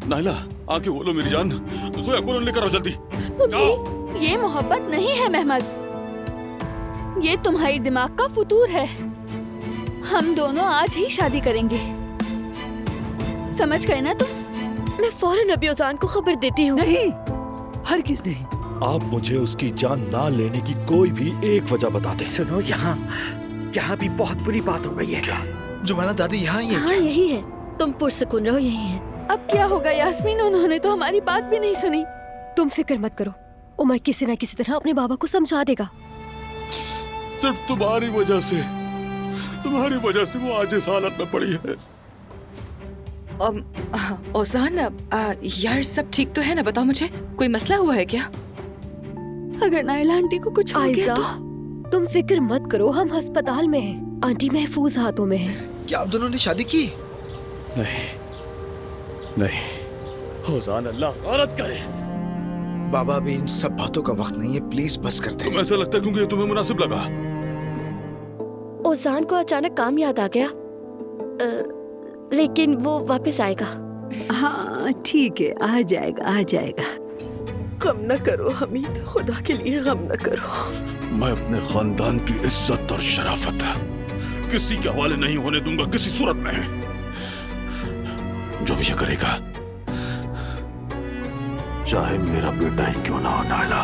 Naila, आंखें खोलो मेरी जान। सोया कौन लेकर आओ जल्दी। जाओ। ये मोहब्बत नहीं है मेहमद, ये तुम्हारी दिमाग का फुतूर है। हम दोनों आज ही शादी करेंगे, समझ गए ना तुम? मैं फौरन अभी ओजान को खबर देती हूँ। नहीं, हरगिज नहीं। आप मुझे उसकी जान ना लेने की कोई भी एक वजह बता दे। सुनो, यहाँ भी बहुत बुरी बात हो गई है। जुमाना दादी यहाँ ही है हाँ क्या? यही है, तुम पुरसुकून रहो, यही है। अब क्या होगा यास्मीन, उन्होंने तो हमारी बात भी नहीं सुनी। तुम फिक्र मत करो, उमर किसी न किसी तरह अपने बाबा को समझा देगा। सिर्फ तुम्हारी वजह से वो आज इस हालत में पड़ी है। ओजान, यार सब ठीक तो है ना? बताओ मुझे, कोई मसला हुआ है क्या? अगर नाइला आंटी को कुछ हो गया आयजा, तो? तुम फिक्र मत करो, हम अस्पताल में हैं। आंटी महफूज हाथों में है। क्या आप दोनों ने शादी की? नहीं, ओजान अल्लाह औरत करे। बाबा, अभी इन सब बातों का वक्त नहीं है, प्लीज बस कर दे। तुम्हें ऐसा लगता है क्योंकि ये तुम्हें मुनासिब लगा? ओजान को अचानक काम याद आ गया, लेकिन वो वापस आएगा। हाँ ठीक है, आ जाएगा। गम न करो हमीद, खुदा के लिए गम न करो। मैं अपने खानदान की इज्जत और शराफत किसी के हवाले नहीं होने दूंगा, किसी सूरत में। जो भी ये करेगा, चाहे मेरा बेटा ही क्यों ना हो नाइला।